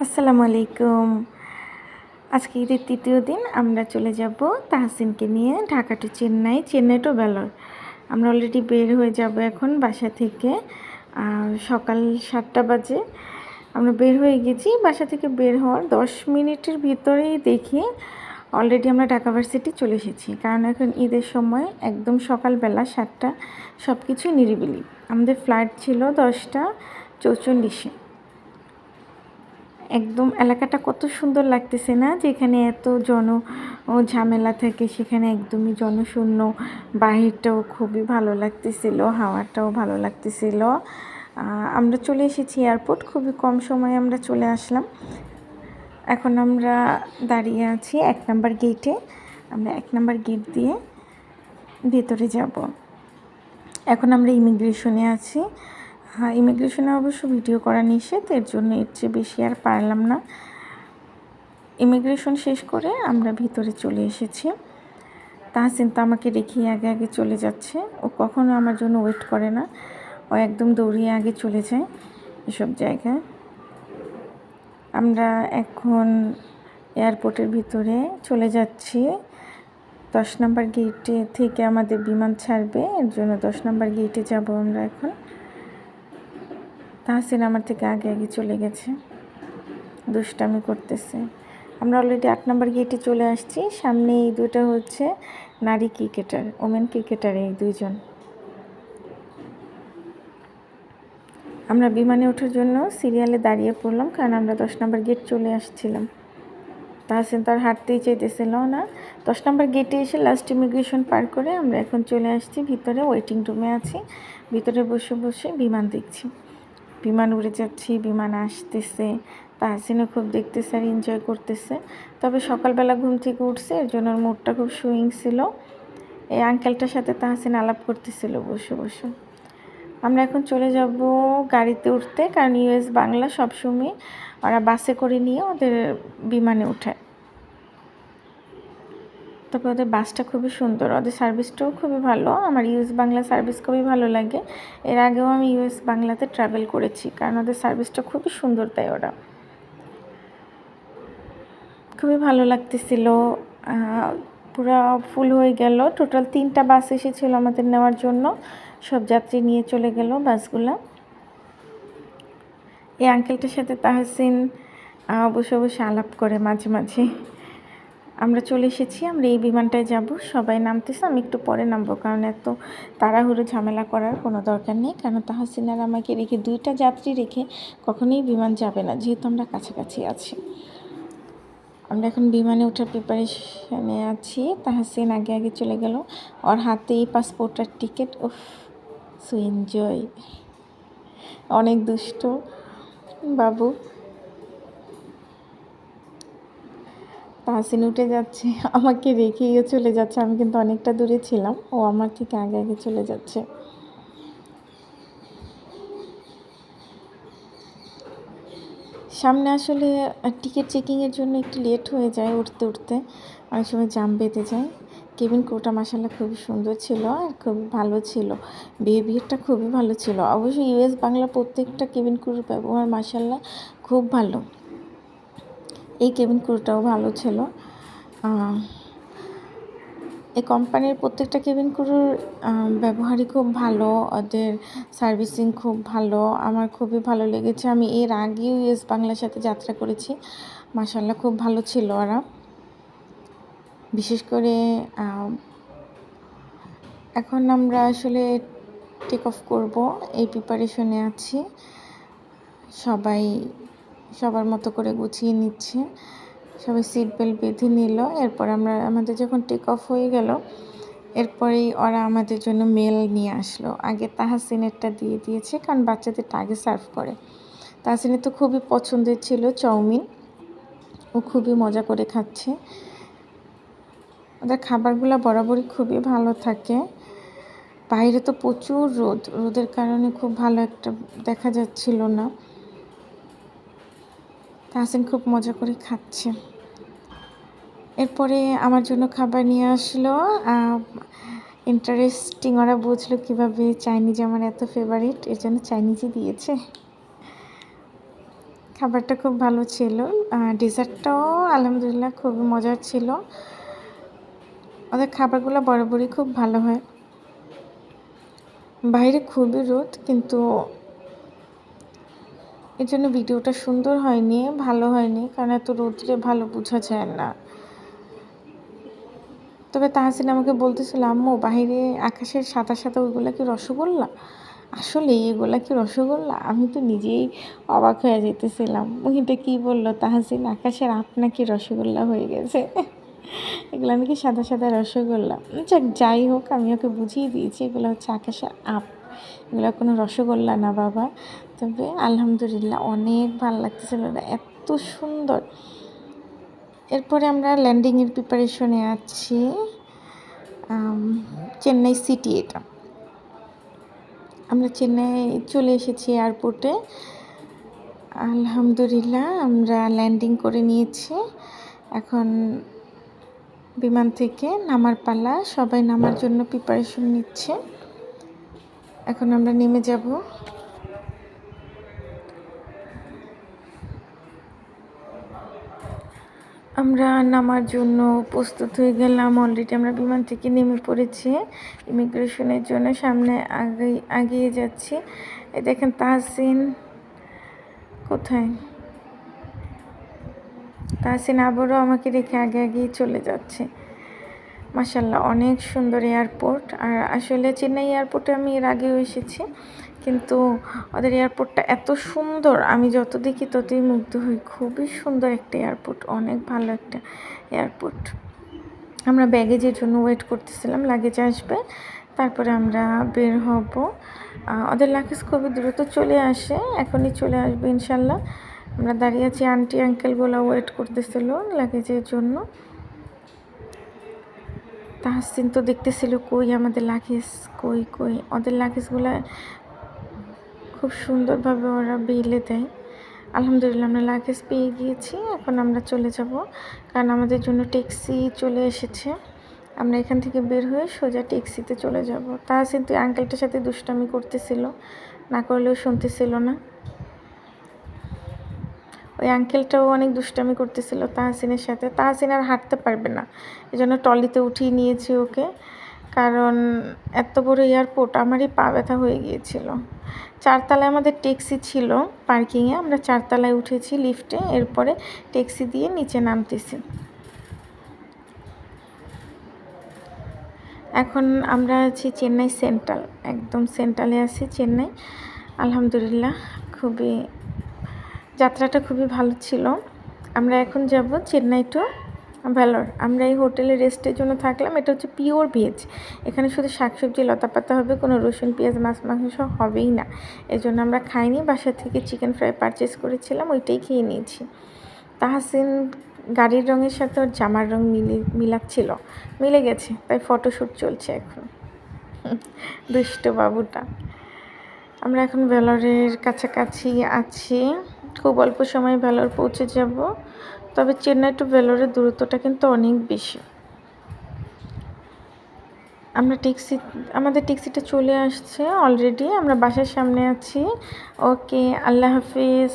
আসসালামু আলাইকুম। আজকে ঈদের তৃতীয় দিন আমরা চলে যাব তাহসিনকে নিয়ে ঢাকা টু চেন্নাই, চেন্নাই টু ভেলোর। আমরা অলরেডি বের হয়ে যাব এখন বাসা থেকে। সকাল 7টা বাজে আমরা বের হয়ে গেছি। বাসা থেকে বের হওয়ার 10 মিনিটের ভিতরেই দেখি অলরেডি আমরা ঢাকা ভার্সিটি চলে এসেছি। কারণ এখন ঈদের সময় একদম সকালবেলা 7টা, সব কিছুই নিরিবিলি। আমাদের ফ্লাইট ছিল 10টা 44-এ। একদম এলাকাটা কত সুন্দর লাগতেছে না, যেখানে এত ঝামেলা থাকে সেখানে একদমই জনশূন্য। বাহিরটাও খুবই ভালো লাগতেছিল, হাওয়াটাও ভালো লাগতেছিল। আমরা চলে এসেছি এয়ারপোর্ট, খুবই কম সময়ে আমরা চলে আসলাম। এখন আমরা দাঁড়িয়ে আছি 1 নাম্বার গেটে। আমরা 1 নাম্বার গেট দিয়ে ভেতরে যাব। এখন আমরা ইমিগ্রেশনে আছি। ইমিগ্রেশনে অবশ্য ভিডিও করা নিষেধ, এর জন্য এর চেয়ে বেশি আর পারলাম না। ইমিগ্রেশন শেষ করে আমরা ভিতরে চলে এসেছি। তাহসিন তো আমাকে রেখে আগে আগে চলে যাচ্ছে। ও কখনো আমার জন্য ওয়েট করে না, ও একদম দৌড়িয়ে আগে চলে যায় এসব জায়গায়। আমরা এখন এয়ারপোর্টের ভিতরে চলে যাচ্ছি। 10 নাম্বার গেটে থেকে আমাদের বিমান ছাড়বে, এর জন্য 10 নাম্বার গেটে যাব আমরা এখন। তাহসিন আমার থেকে আগে আগে চলে গেছে, দুষ্টামি করতেছে। আমরা অলরেডি 8 নাম্বার গেটে চলে আসছি। সামনে এই দুটো হচ্ছে নারী ক্রিকেটার, ওমেন ক্রিকেটার, এই দুইজন। আমরা বিমানে ওঠার জন্য সিরিয়ালে দাঁড়িয়ে পড়লাম, কারণ আমরা 10 নাম্বার গেট চলে আসছিলাম। তাহসিন তার হাঁটতেই চাইতেছিল না। 10 নাম্বার গেটে এসে লাস্ট ইমিগ্রেশন পার করে আমরা এখন চলে আসছি ভিতরে, ওয়েটিং রুমে আছি। ভিতরে বসে বসে বিমান দেখছি, বিমান উড়ে যাচ্ছি, বিমান আসতেছে। তাহসিনও খুব দেখতেছে আর এনজয় করতেছে। তবে সকালবেলা ঘুম থেকে উঠছে, এর জন্য ওর মুডটা খুব সুইং ছিল। এই আঙ্কেলটার সাথে তাহসিন আলাপ করতেছিল বসে বসে। আমরা এখন চলে যাব গাড়িতে উঠতে, কারণ ইউএস বাংলা সবসময় ওরা বাসে করে নিয়ে ওদের বিমানে উঠায়। তবে ওদের বাসটা খুবই সুন্দর, ওদের সার্ভিসটাও খুবই ভালো। আমার ইউএস বাংলা সার্ভিস খুবই ভালো লাগে। এর আগেও আমি ইউএস বাংলাতে ট্রাভেল করেছি, কারণ ওদের সার্ভিসটা খুবই সুন্দর, তাই ওরা খুবই ভালো লাগতেছিল। পুরো ফুল হয়ে গেল। টোটাল 3টা বাস এসেছিল আমাদের নেওয়ার জন্য, সব যাত্রী নিয়ে চলে গেল বাসগুলা। এই আঙ্কেলটার সাথে তাহসিন বসে বসে আলাপ করে মাঝে মাঝে। আমরা চলে এসেছি, আমরা এই বিমানটায় যাব। সবাই নামতেছে, আমি একটু পরে নামবো, কারণ এত তাড়াহুড়ো ঝামেলা করার কোনো দরকার নেই। কারণ তাহসিন আর আমাকে রেখে, 2টা যাত্রী রেখে কখনোই বিমান যাবে না, যেহেতু আমরা কাছাকাছি আছি। আমরা এখন বিমানে ওঠার প্রিপারেশনে আছি। তাহসিন আগে আগে চলে গেল, ওর হাতেই পাসপোর্ট আর টিকিট। উফ, সো এনজয়। অনেক দুষ্ট বাবু। তাহসিন উঠে যাচ্ছে, আমাকে রেখেইও চলে যাচ্ছে। আমি কিন্তু অনেকটা দূরে ছিলাম, ও আমার থেকে আগে আগে চলে যাচ্ছে। সামনে আসলে টিকিট চেকিংয়ের জন্য একটু লেট হয়ে যায়, উঠতে উঠতে অনেক সময় জাম বেঁধে যায়। কেবিন ক্রুটা মাশাআল্লাহ খুবই সুন্দর ছিল আর খুবই ভালো ছিল, বিহেভিয়ারটা খুবই ভালো ছিল। অবশ্যই ইউএস বাংলা প্রত্যেকটা কেবিন ক্রুর ব্যবহার মাশাআল্লাহ খুব ভালো। এই কেবিন ক্রুটাও ভালো ছিল। এই কোম্পানির প্রত্যেকটা কেবিন ক্রুর ব্যবহারই খুব ভালো, ওদের সার্ভিসিং খুব ভালো, আমার খুবই ভালো লেগেছে। আমি এর আগেও ইউএস বাংলার সাথে যাত্রা করেছি, মাশাআল্লাহ খুব ভালো ছিল ওরা। বিশেষ করে এখন আমরা আসলে টেক অফ করব, এই প্রিপারেশনে আছি। সবাই সবার মতো করে গুছিয়ে নিচ্ছে, সবাই সিট বেল্ট বেঁধে নিল। এরপর আমাদের যখন টেক অফ হয়ে গেল, এরপরেই ওরা আমাদের জন্য মেল নিয়ে আসলো। আগে তাহসিনেরটা দিয়ে দিয়েছে, কারণ বাচ্চাদেরটা আগে সার্ভ করে। তাহসিনের তো খুবই পছন্দের ছিল চাউমিন, ও খুবই মজা করে খাচ্ছে। ওদের খাবারগুলো বরাবরই খুবই ভালো থাকে। বাইরে তো প্রচুর রোদের কারণে খুব ভালো একটা দেখা যাচ্ছিল না। তাহসিন খুব মজা করে খাচ্ছে। এরপরে আমার জন্য খাবার নিয়ে আসলো। ইন্টারেস্টিং, ওরা বুঝলো কীভাবে চাইনিজ আমার এত ফেভারিট, এর জন্য চাইনিজই দিয়েছে। খাবারটা খুব ভালো ছিল, ডেজার্টটাও আলহামদুলিল্লাহ খুবই মজার ছিল। ওদের খাবারগুলো বরাবরই খুব ভালো হয়। বাইরে খুবই রোদ, কিন্তু এর জন্য ভিডিওটা সুন্দর হয়নি, ভালো হয়নি, কারণ এত রোদ্রে ভালো বোঝা যায় না। তবে তাহসিন আমাকে বলতেছিল, আম্মু বাহিরে আকাশের সাদা সাদা ওইগুলা কি রসগোল্লা? আসলে এগুলা কি রসগোল্লা? আমি তো নিজেই অবাক হয়ে যেতেছিলাম। এটা কি বললো তাহসিন, আকাশের আপ নাকি রসগোল্লা হয়ে গেছে। এগুলো নাকি সাদা সাদা রসগোল্লা। যাই হোক, আমি ওকে বুঝিয়ে দিয়েছি এগুলো হচ্ছে আকাশের আপ, এগুলো কোনো রসগোল্লা না বাবা। তবে আলহামদুলিল্লাহ অনেক ভালো লাগতেছিল, এত সুন্দর। এরপরে আমরা ল্যান্ডিংয়ের প্রিপারেশনে আছি। চেন্নাই সিটি, এটা আমরা চেন্নাই চলে এসেছি এয়ারপোর্টে। আলহামদুলিল্লাহ আমরা ল্যান্ডিং করে নিয়েছি। এখন বিমান থেকে নামার পালা, সবাই নামার জন্য প্রিপারেশন নিচ্ছে। এখন আমরা নেমে যাব। আমরা নামার জন্য প্রস্তুত হয়ে গেলাম। অলরেডি আমরা বিমান থেকে নেমে পড়েছি, ইমিগ্রেশনের জন্য সামনে আগিয়ে যাচ্ছি। এই দেখেন তাহসিন কোথায়, তাহসিন আবারও আমাকে রেখে আগেই চলে যাচ্ছে। মাশাল্লাহ অনেক সুন্দর এয়ারপোর্ট। আর আসলে চেন্নাই এয়ারপোর্টে আমি এর আগেও এসেছি, কিন্তু ওদের এয়ারপোর্টটা এত সুন্দর, আমি যত দেখি ততই মুগ্ধ হই। খুবই সুন্দর একটা এয়ারপোর্ট, অনেক ভালো একটা এয়ারপোর্ট। আমরা ব্যাগেজের জন্য ওয়েট করতেছিলাম, লাগেজ আসবে তারপরে আমরা বের হব। ওদের লাগেজ খুবই দ্রুত চলে আসে, এখনই চলে আসবে ইনশাল্লাহ। আমরা দাঁড়িয়ে আছি, আন্টি আঙ্কেলগুলো ওয়েট করতেছিল লাগেজের জন্য। তাহসিন তো দেখতেছিল কই আমাদের লাগেজ, কই ওদের লাগেজগুলো খুব সুন্দরভাবে ওরা বিলে দেয়। আলহামদুলিল্লাহ আমরা লাগেজ পেয়ে গিয়েছি। এখন আমরা চলে যাব, কারণ আমাদের জন্য ট্যাক্সি চলে এসেছে। আমরা এখান থেকে বের হয়ে সোজা ট্যাক্সিতে চলে যাব। তাহসিন তো আঙ্কেলটার সাথে দুষ্টামি করতেছিল, না করলেও শুনতেছিল না। ওই আঙ্কেলটাও অনেক দুষ্টামি করতেছিল তাহসিনের সাথে। তাহসিন আর হাঁটতে পারবে না, এই জন্য ট্রলিতে উঠিয়ে নিয়েছি ওকে, কারণ এত বড় এয়ারপোর্ট, আমারই পা ব্যথা হয়ে গিয়েছিল। 4 তলায় আমাদের ট্যাক্সি ছিল পার্কিংয়ে, আমরা 4 তলায় উঠেছি লিফটে, এরপরে ট্যাক্সি দিয়ে নিচে নামতেছি। এখন আমরা আছি চেন্নাই সেন্ট্রাল, একদম সেন্ট্রালে আছি চেন্নাই। আলহামদুলিল্লাহ যাত্রাটা খুবই ভালো ছিল। আমরা এখন যাব চেন্নাই টু ভেলোর। আমরা এই হোটেলে রেস্টের জন্য থাকলাম। এটা হচ্ছে পিওর ভেজ, এখানে শুধু শাকসবজি লতাপাতা হবে, কোনো রসুন পেঁয়াজ মাছ মাংস হবেই না। এই জন্য আমরা খাইনি, বাসা থেকে চিকেন ফ্রাই পারচেস করেছিলাম, ওইটাই খেয়ে নিয়েছি। তাহসিন গাড়ির রঙের সাথে ওর জামার রঙ মিলাচ্ছিল, মিলে গেছে, তাই ফটোশ্যুট চলছে এখন। দুষ্ট বাবুটা। আমরা এখন ভেলোরের কাছাকাছি আছি, খুব অল্প সময় ভেলোর পৌঁছে যাব। তবে চেন্নাই টু ভেলোরের দূরত্বটা কিন্তু অনেক বেশি। আমাদের ট্যাক্সিটা চলে আসছে অলরেডি, আমরা বাসার সামনে আছি। ওকে, আল্লাহ হাফিজ।